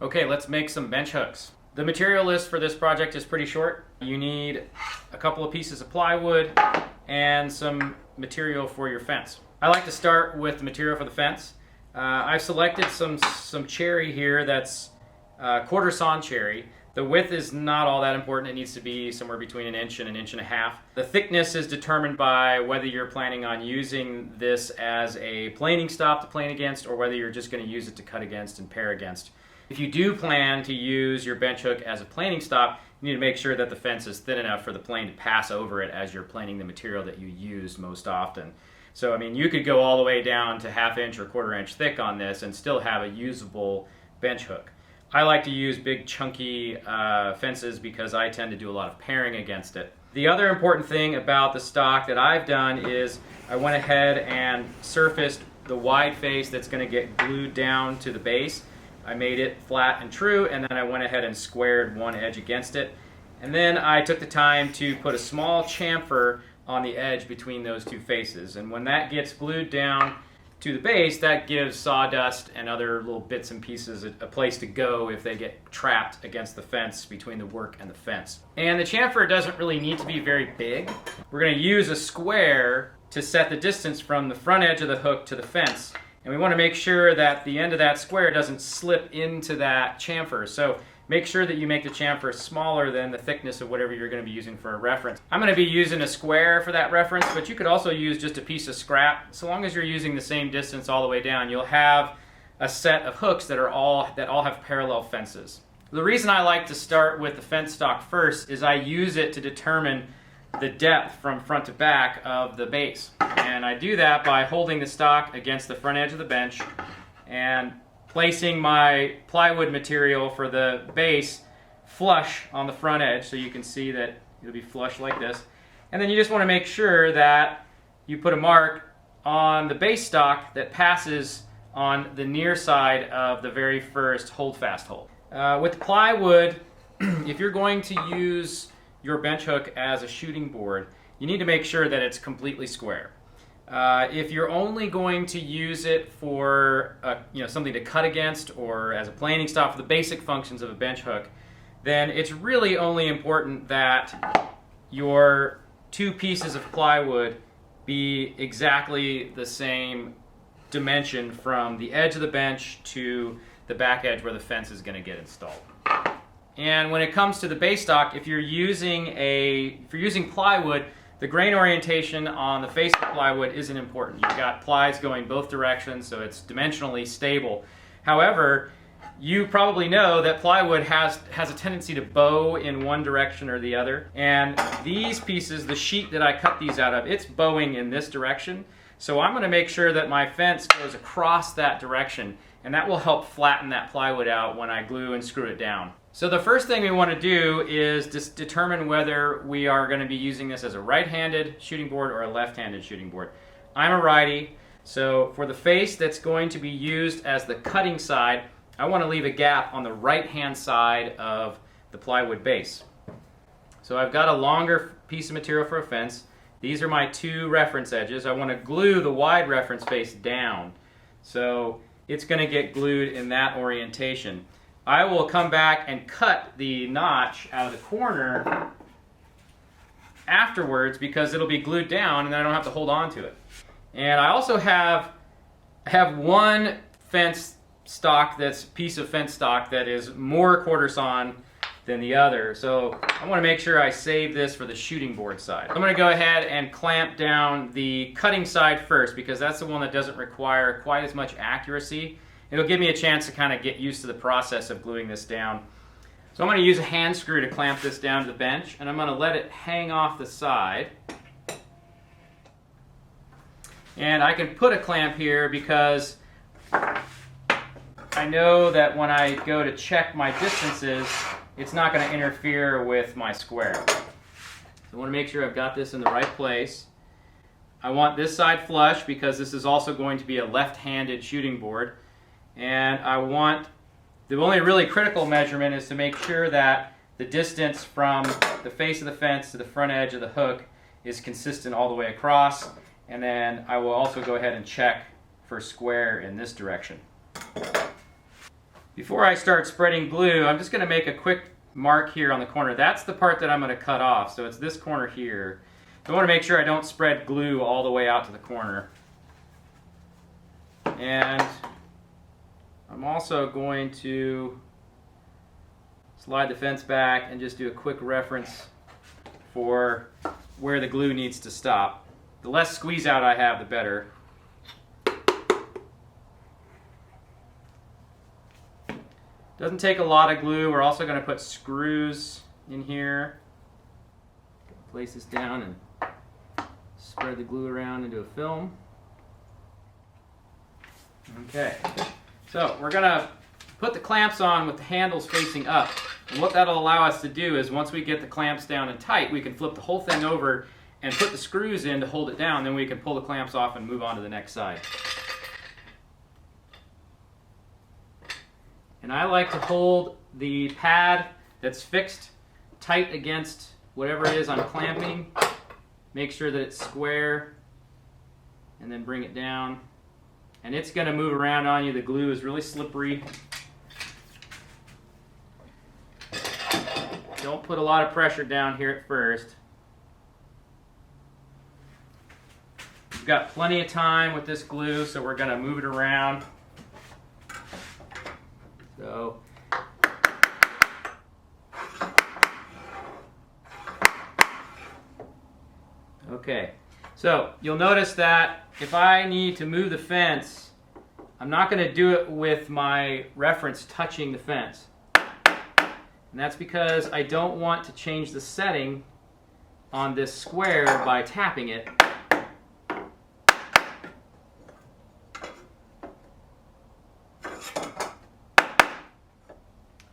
Okay, let's make some bench hooks. The material list for this project is pretty short. You need a couple of pieces of plywood and some material for your fence. I like to start with the material for the fence. I've selected some cherry here that's quarter sawn cherry. The width is not all that important. It needs to be somewhere between an inch and a half. The thickness is determined by whether you're planning on using this as a planing stop to plane against, or whether you're just going to use it to cut against and pare against. If you do plan to use your bench hook as a planing stop, you need to make sure that the fence is thin enough for the plane to pass over it as you're planing the material that you use most often. So, I mean, you could go all the way down to ½ inch or quarter inch thick on this and still have a usable bench hook. I like to use big chunky fences because I tend to do a lot of paring against it. The other important thing about the stock that I've done is I went ahead and surfaced the wide face that's going to get glued down to the base. I made it flat and true, and then I went ahead and squared one edge against it. And then I took the time to put a small chamfer on the edge between those two faces. And when that gets glued down to the base, that gives sawdust and other little bits and pieces a place to go if they get trapped against the fence between the work and the fence. And the chamfer doesn't really need to be very big. We're going to use a square to set the distance from the front edge of the hook to the fence. And we want to make sure that the end of that square doesn't slip into that chamfer. So make sure that you make the chamfer smaller than the thickness of whatever you're going to be using for a reference. I'm going to be using a square for that reference, but you could also use just a piece of scrap. So long as you're using the same distance all the way down, you'll have a set of hooks that all have parallel fences. The reason I like to start with the fence stock first is I use it to determine the depth from front to back of the base. And I do that by holding the stock against the front edge of the bench and placing my plywood material for the base flush on the front edge, so you can see that it'll be flush like this. And then you just want to make sure that you put a mark on the base stock that passes on the near side of the very first holdfast hole. With plywood, if you're going to use your bench hook as a shooting board, you need to make sure that it's completely square. If you're only going to use it for something to cut against or as a planing stop for the basic functions of a bench hook, then it's really only important that your two pieces of plywood be exactly the same dimension from the edge of the bench to the back edge where the fence is going to get installed. And when it comes to the base stock, if you're using plywood, the grain orientation on the face of the plywood isn't important. You've got plies going both directions, so it's dimensionally stable. However, you probably know that plywood has a tendency to bow in one direction or the other. And these pieces, the sheet that I cut these out of, it's bowing in this direction. So I'm going to make sure that my fence goes across that direction, and that will help flatten that plywood out when I glue and screw it down. So the first thing we want to do is just determine whether we are going to be using this as a right-handed shooting board or a left-handed shooting board. I'm a righty, so for the face that's going to be used as the cutting side, I want to leave a gap on the right-hand side of the plywood base. So I've got a longer piece of material for a fence. These are my two reference edges. I want to glue the wide reference face down, so it's going to get glued in that orientation. I will come back and cut the notch out of the corner afterwards because it'll be glued down and then I don't have to hold on to it. And I also have one fence stock, piece of fence stock that is more quarter sawn than the other. So I want to make sure I save this for the shooting board side. I'm going to go ahead and clamp down the cutting side first because that's the one that doesn't require quite as much accuracy. It'll give me a chance to kind of get used to the process of gluing this down. So I'm going to use a hand screw to clamp this down to the bench, and I'm going to let it hang off the side. And I can put a clamp here because I know that when I go to check my distances, it's not going to interfere with my square. So I want to make sure I've got this in the right place. I want this side flush because this is also going to be a left-handed shooting board. And the only really critical measurement is to make sure that the distance from the face of the fence to the front edge of the hook is consistent all the way across. And then I will also go ahead and check for square in this direction. Before I start spreading glue, I'm just going to make a quick mark here on the corner. That's the part that I'm going to cut off, so it's this corner here. I want to make sure I don't spread glue all the way out to the corner. And I'm also going to slide the fence back and just do a quick reference for where the glue needs to stop. The less squeeze out I have, the better. Doesn't take a lot of glue. We're also going to put screws in here. Place this down and spread the glue around into a film. Okay, so we're going to put the clamps on with the handles facing up. And what that'll allow us to do is once we get the clamps down and tight, we can flip the whole thing over and put the screws in to hold it down. Then we can pull the clamps off and move on to the next side. And I like to hold the pad that's fixed tight against whatever it is I'm clamping. Make sure that it's square and then bring it down. And it's going to move around on you. The glue is really slippery. Don't put a lot of pressure down here at first. We've got plenty of time with this glue, so we're going to move it around. So, okay, so you'll notice that if I need to move the fence, I'm not going to do it with my reference touching the fence. And that's because I don't want to change the setting on this square by tapping it.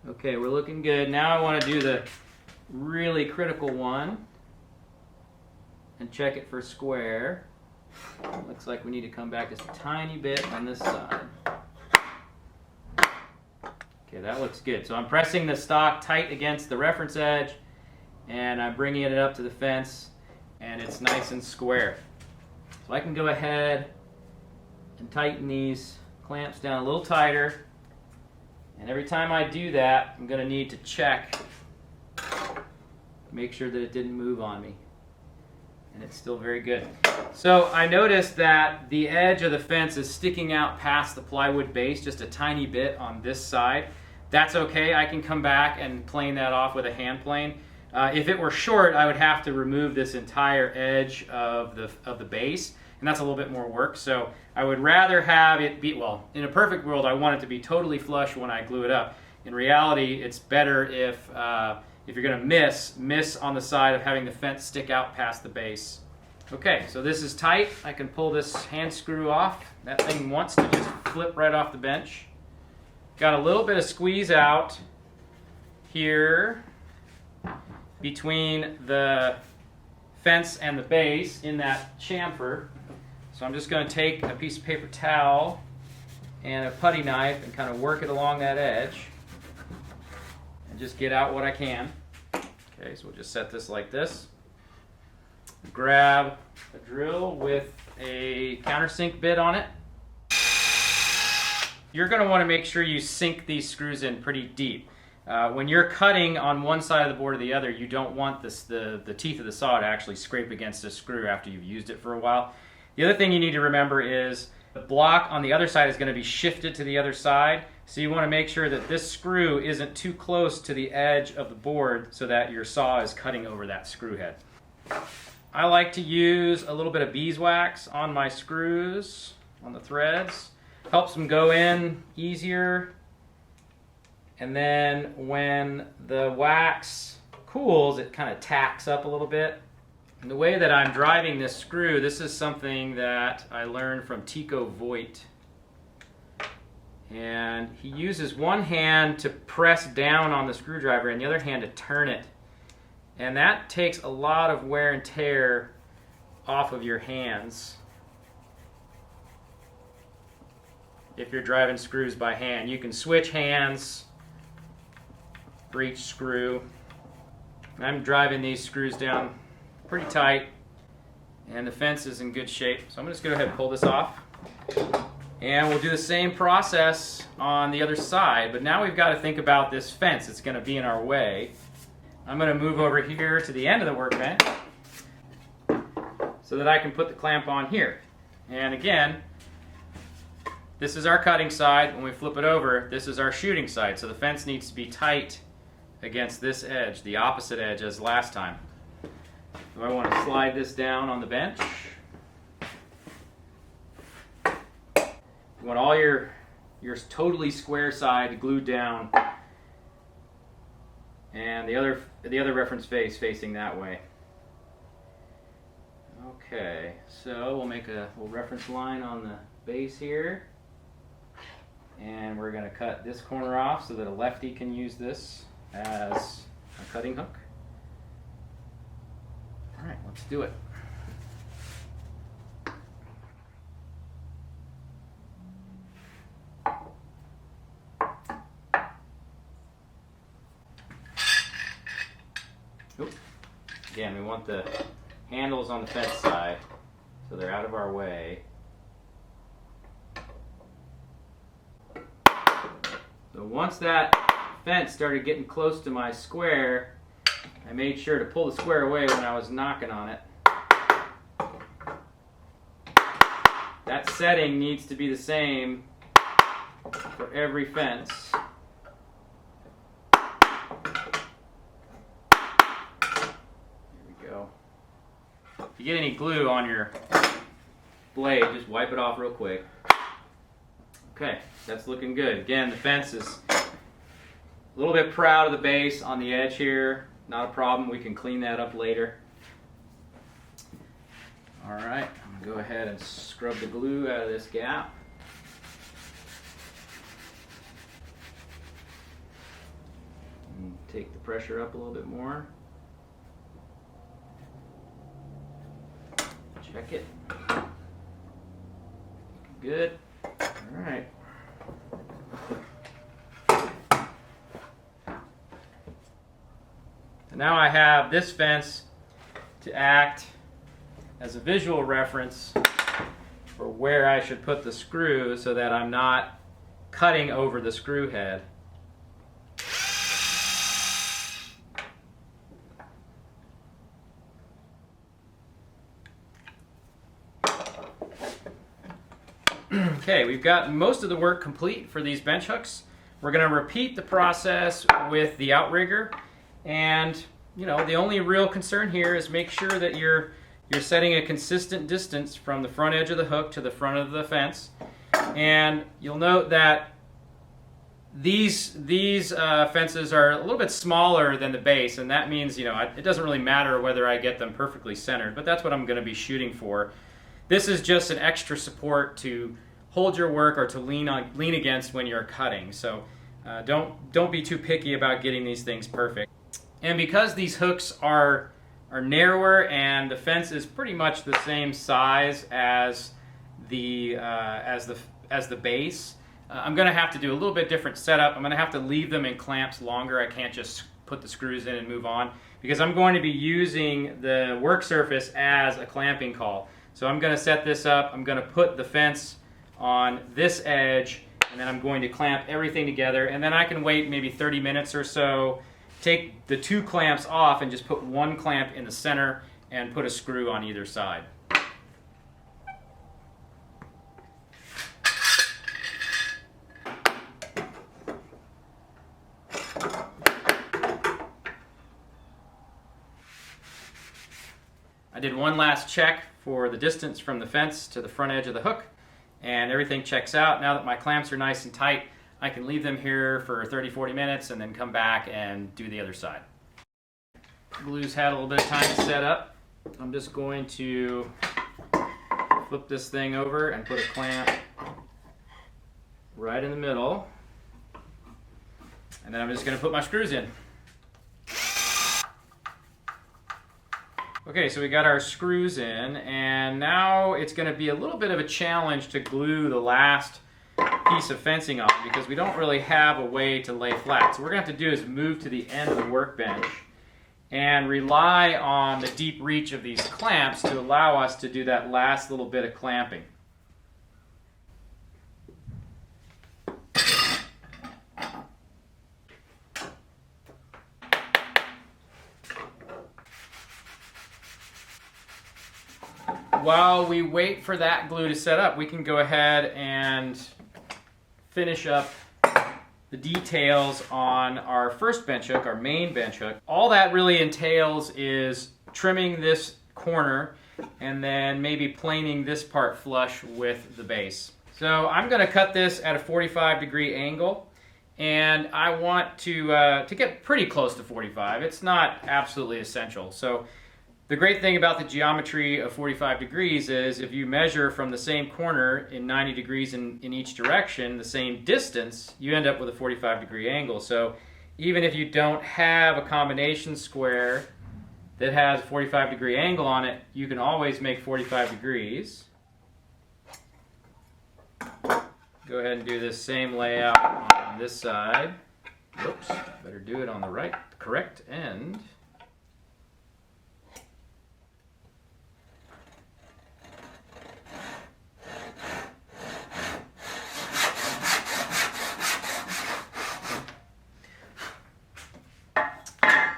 Okay, we're looking good. Now I want to do the really critical one and check it for square. Looks like we need to come back just a tiny bit on this side. Okay, that looks good. So I'm pressing the stock tight against the reference edge and I'm bringing it up to the fence and it's nice and square. So I can go ahead and tighten these clamps down a little tighter. And every time I do that, I'm going to need to check, make sure that it didn't move on me. And it's still very good. So I noticed that the edge of the fence is sticking out past the plywood base just a tiny bit on this side. That's okay. I can come back and plane that off with a hand plane. If it were short, I would have to remove this entire edge of the base. And that's a little bit more work, so I would rather have it be, well, in a perfect world, I want it to be totally flush when I glue it up. In reality, it's better if you're going to miss on the side of having the fence stick out past the base. Okay, so this is tight. I can pull this hand screw off. That thing wants to just flip right off the bench. Got a little bit of squeeze out here between the fence and the base in that chamfer. So I'm just going to take a piece of paper towel and a putty knife and kind of work it along that edge and just get out what I can. Okay, so we'll just set this like this. Grab a drill with a countersink bit on it. You're going to want to make sure you sink these screws in pretty deep. When you're cutting on one side of the board or the other, you don't want the teeth of the saw to actually scrape against a screw after you've used it for a while. The other thing you need to remember is the block on the other side is going to be shifted to the other side, so you want to make sure that this screw isn't too close to the edge of the board so that your saw is cutting over that screw head. I like to use a little bit of beeswax on my screws, on the threads. Helps them go in easier. And then when the wax cools, it kind of tacks up a little bit. And the way that I'm driving this screw, this is something that I learned from Tico Voigt. And he uses one hand to press down on the screwdriver and the other hand to turn it. And that takes a lot of wear and tear off of your hands if you're driving screws by hand. You can switch hands for each screw. I'm driving these screws down pretty tight and the fence is in good shape. So I'm just going to go ahead and pull this off. And we'll do the same process on the other side, but now we've got to think about this fence. It's going to be in our way. I'm going to move over here to the end of the workbench so that I can put the clamp on here. And again, this is our cutting side. When we flip it over, this is our shooting side. So the fence needs to be tight against this edge, the opposite edge as last time. So I want to slide this down on the bench. You want all your totally square side glued down, and the other reference face facing that way. Okay, so we'll make a little reference line on the base here, and we're going to cut this corner off so that a lefty can use this as a cutting hook. All right, let's do it. Again, we want the handles on the fence side so they're out of our way. So once that fence started getting close to my square, I made sure to pull the square away when I was knocking on it. That setting needs to be the same for every fence. If you get any glue on your blade, just wipe it off real quick. Okay, that's looking good. Again, the fence is a little bit proud of the base on the edge here. Not a problem, we can clean that up later. Alright, I'm going to go ahead and scrub the glue out of this gap. And take the pressure up a little bit more. Check it. Good. All right. And now I have this fence to act as a visual reference for where I should put the screw so that I'm not cutting over the screw head. Okay, we've got most of the work complete for these bench hooks. We're going to repeat the process with the outrigger, and the only real concern here is make sure that you're setting a consistent distance from the front edge of the hook to the front of the fence. And you'll note that these fences are a little bit smaller than the base, and that means it doesn't really matter whether I get them perfectly centered, but that's what I'm going to be shooting for. This is just an extra support to hold your work or to lean against when you're cutting. So don't be too picky about getting these things perfect. And because these hooks are narrower and the fence is pretty much the same size as the base, I'm going to have to do a little bit different setup. I'm going to have to leave them in clamps longer. I can't just put the screws in and move on, because I'm going to be using the work surface as a clamping caul. So I'm going to set this up. I'm going to put the fence on this edge, and then I'm going to clamp everything together, and then I can wait maybe 30 minutes or so, take the two clamps off and just put one clamp in the center and put a screw on either side. I did one last check for the distance from the fence to the front edge of the hook, and everything checks out. Now that my clamps are nice and tight, I can leave them here for 30-40 minutes and then come back and do the other side. Glue's had a little bit of time to set up. I'm just going to flip this thing over and put a clamp right in the middle, and then I'm just going to put my screws in. Okay, so we got our screws in, and now it's going to be a little bit of a challenge to glue the last piece of fencing on, because we don't really have a way to lay flat. So what we're going to have to do is move to the end of the workbench and rely on the deep reach of these clamps to allow us to do that last little bit of clamping. while we wait for that glue to set up, we can go ahead and finish up the details on our first bench hook, our main bench hook. All that really entails is trimming this corner and then maybe planing this part flush with the base. So I'm going to cut this at a 45-degree angle, and I want to get pretty close to 45. It's not absolutely essential. So the great thing about the geometry of 45 degrees is if you measure from the same corner in 90 degrees in each direction, the same distance, you end up with a 45-degree angle. So even if you don't have a combination square that has a 45-degree angle on it, you can always make 45 degrees. Go ahead and do this same layout on this side. Whoops, better do it on the correct end.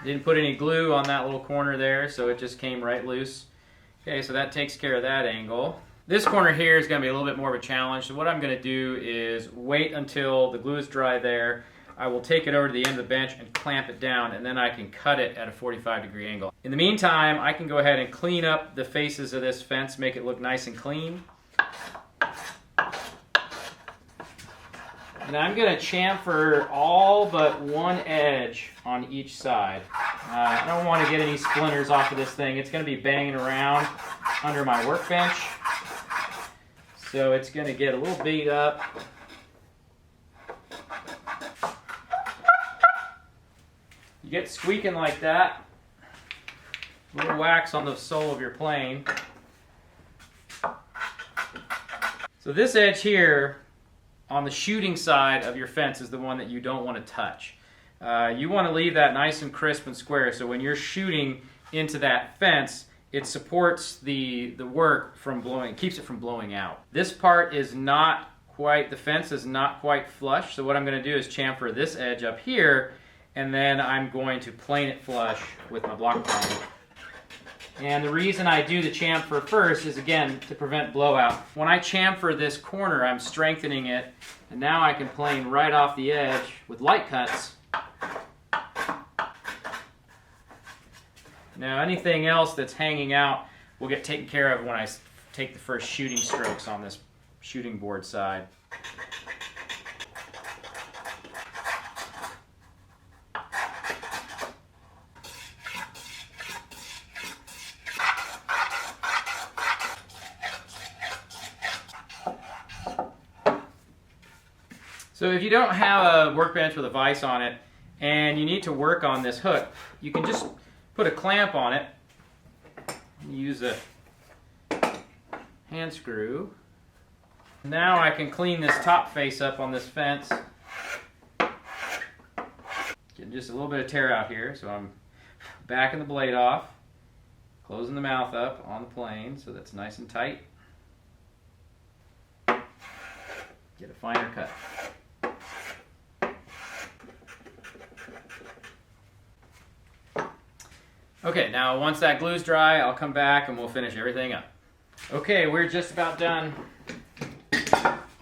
Didn't put any glue on that little corner there, so it just came right loose. Okay, so that takes care of that angle. This corner here is going to be a little bit more of a challenge, so what I'm going to do is wait until the glue is dry there. I will take it over to the end of the bench and clamp it down, and then I can cut it at a 45-degree angle. In the meantime, I can go ahead and clean up the faces of this fence, make it look nice and clean. And I'm going to chamfer all but one edge on each side. I don't want to get any splinters off of this thing. It's going to be banging around under my workbench. So it's going to get a little beat up. You get squeaking like that. A little wax on the sole of your plane. So this edge here on the shooting side of your fence is the one that you don't want to touch. You want to leave that nice and crisp and square, so when you're shooting into that fence, it supports the work from blowing, keeps it from blowing out. This part is not quite, the fence is not quite flush, so what I'm going to do is chamfer this edge up here, and then I'm going to plane it flush with my block plane. And the reason I do the chamfer first is, again, to prevent blowout. When I chamfer this corner, I'm strengthening it, and now I can plane right off the edge with light cuts. Now anything else that's hanging out will get taken care of when I take the first shooting strokes on this shooting board side. So if you don't have a workbench with a vise on it and you need to work on this hook, you can just put a clamp on it and use a hand screw. Now I can clean this top face up on this fence. Getting just a little bit of tear out here, so I'm backing the blade off, closing the mouth up on the plane so that's nice and tight. Get a finer cut. Okay, now once that glue's dry, I'll come back and we'll finish everything up. Okay, we're just about done.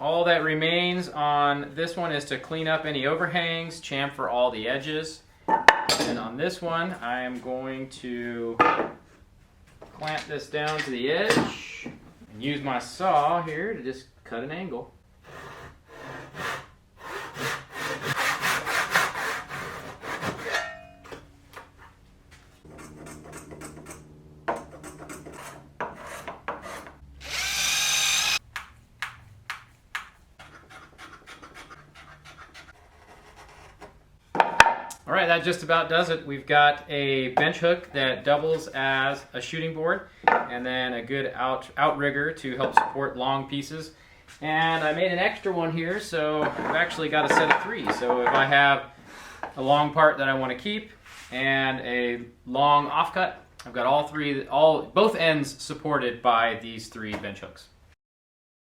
All that remains on this one is to clean up any overhangs, chamfer all the edges. And on this one, I am going to clamp this down to the edge and use my saw here to just cut an angle. All right, that just about does it. We've got a bench hook that doubles as a shooting board, and then a good outrigger to help support long pieces. And I made an extra one here, so I've actually got a set of three. So if I have a long part that I want to keep and a long offcut, I've got both ends supported by these three bench hooks.